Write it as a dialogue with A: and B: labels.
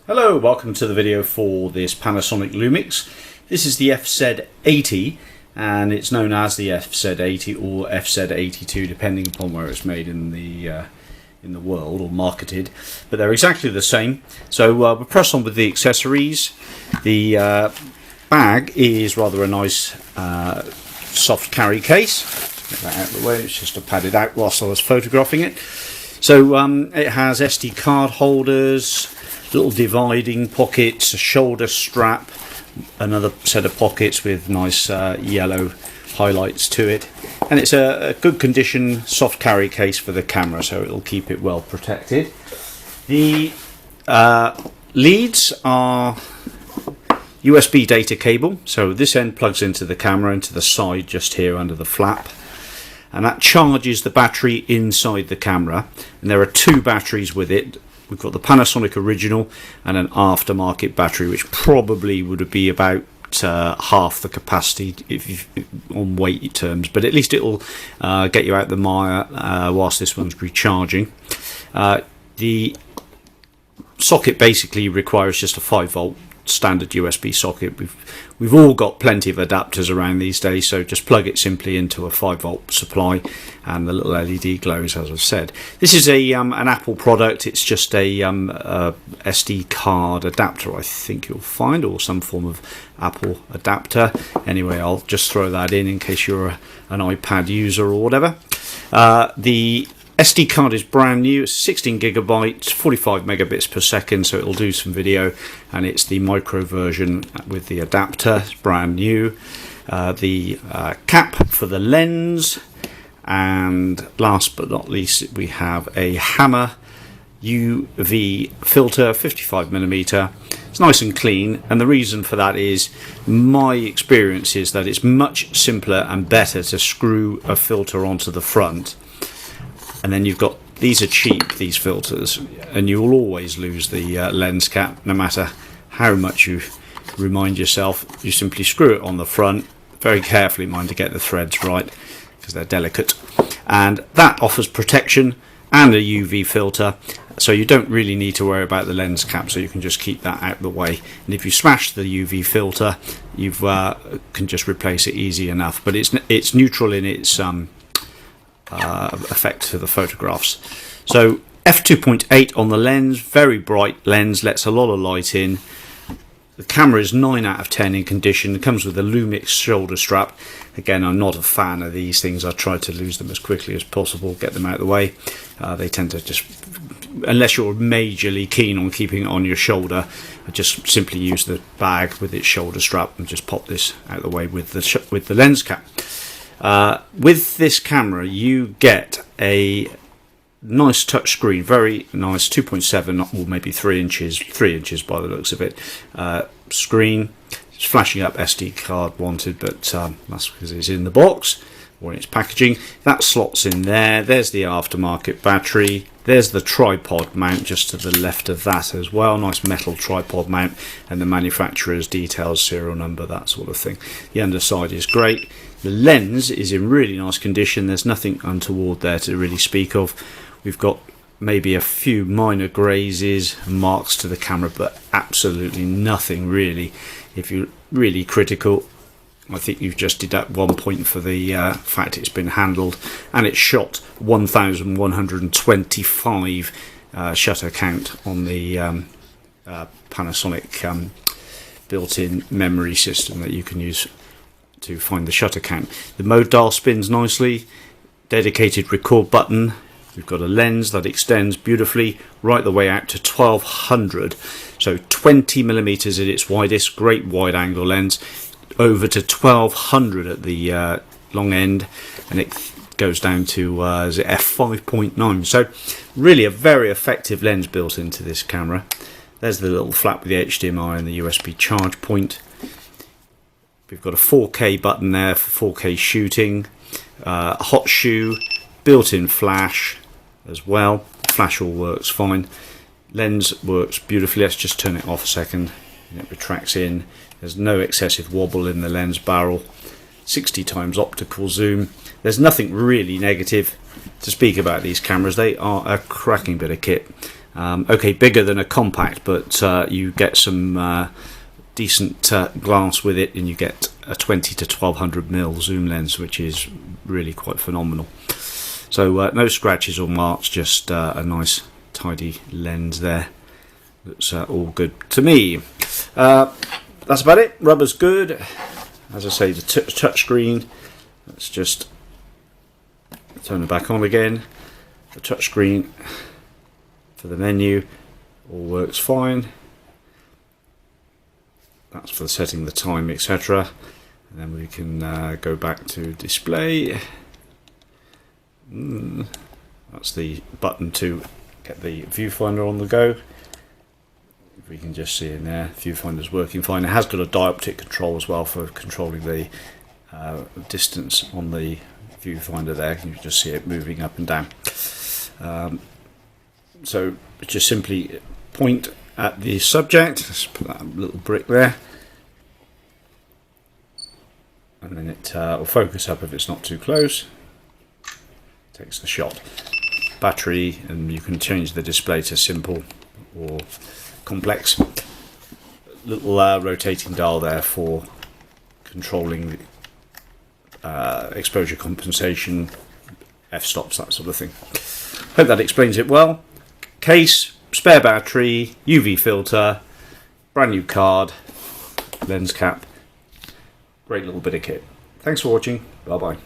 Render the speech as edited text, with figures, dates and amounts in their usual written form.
A: Hello, welcome to the video for this Panasonic Lumix. This is the FZ80 and it's known as the FZ80 or FZ82 depending upon where it's made in the world or marketed, but they're exactly the same. So we'll press on with the accessories. The bag is rather a nice soft carry case. Get that out of the way, it's just padded out whilst I was photographing it. So it has SD card holders, little dividing pockets, a shoulder strap, another set of pockets with nice yellow highlights to it, and it's a good condition soft carry case for the camera, so it'll keep it well protected. The leads are USB data cable, so this end plugs into the camera, into the side just here under the flap, and that charges the battery inside the camera, and there are two batteries with it. We've got the Panasonic original and an aftermarket battery, which probably would be about half the capacity on weight terms, but at least it'll get you out the mire whilst this one's recharging. The socket basically requires just a 5-volt standard USB socket. We've all got plenty of adapters around these days, so just plug it simply into a 5-volt supply and the little LED glows, as I've said. This is an Apple product. It's just a SD card adapter, I think you'll find, or some form of Apple adapter. Anyway, I'll just throw that in case you're an iPad user or whatever. The SD card is brand new. It's 16 gigabytes, 45 megabits per second, so it'll do some video, and it's the micro version with the adapter. It's brand new. The cap for the lens, and last but not least, we have a Hammer UV filter, 55mm. It's nice and clean, and the reason for that is my experience is that it's much simpler and better to screw a filter onto the front. And then you've got, these are cheap, these filters, and you will always lose the lens cap no matter how much you remind yourself. You simply screw it on the front, very carefully mind to get the threads right because they're delicate, and that offers protection and a UV filter, so you don't really need to worry about the lens cap, so you can just keep that out of the way. And if you smash the UV filter, you can just replace it easy enough, but it's neutral in its effect to the photographs. So f2.8 on the lens, very bright lens, lets a lot of light in. The camera is 9 out of 10 in condition. It comes with a Lumix shoulder strap. Again, I'm not a fan of these things. I try to lose them as quickly as possible, get them out of the way. They tend to just, unless you're majorly keen on keeping it on your shoulder, I just simply use the bag with its shoulder strap and just pop this out of the way with the lens cap. With this camera you get a nice touch screen, very nice 2.7 or maybe 3 inches by the looks of it, screen. It's flashing up SD card wanted, but that's because it's in the box or in its packaging. That slots in there. There's the aftermarket battery. There's the tripod mount just to the left of that as well. Nice metal tripod mount, and the manufacturer's details, serial number, that sort of thing. The underside is great. The lens is in really nice condition. There's nothing untoward there to really speak of. We've got maybe a few minor grazes, marks to the camera, but absolutely nothing really. If you're really critical, I think you've just deduct 1 point for the fact it's been handled, and it's shot 1125 shutter count on the Panasonic built-in memory system that you can use to find the shutter count. The mode dial spins nicely, dedicated record button. We've got a lens that extends beautifully right the way out to 1200, so 20mm at its widest, great wide angle lens, over to 1200 at the long end, and it goes down to is it f5.9, so really a very effective lens built into this camera. There's the little flap with the HDMI and the USB charge point. We've got a 4K button there for 4K shooting, a hot shoe, built-in flash as well. Flash all works fine. Lens works beautifully. Let's just turn it off a second. It retracts in. There's no excessive wobble in the lens barrel. 60 times optical zoom. There's nothing really negative to speak about these cameras. They are a cracking bit of kit. Okay, bigger than a compact, but you get some decent glass with it, and you get a 20 to 1200mm zoom lens, which is really quite phenomenal. So no scratches or marks, just a nice tidy lens there. That's all good to me. That's about it. Rubber's good. As I say, the touch screen, let's just turn it back on again. The touch screen for the menu all works fine. That's for setting the time, etc. And then we can go back to display. That's the button to get the viewfinder on the go. If we can just see in there, viewfinder's working fine. It has got a dioptic control as well for controlling the distance on the viewfinder there. You can just see it moving up and down. So just simply point at the subject. Let's put that little brick there, and then it will focus up if it's not too close. Takes the shot. Battery, and you can change the display to simple or complex. Little rotating dial there for controlling exposure compensation, f-stops, that sort of thing. Hope that explains it well. Case, spare battery, UV filter, brand new card, lens cap. Great little bit of kit. Thanks for watching. Bye bye.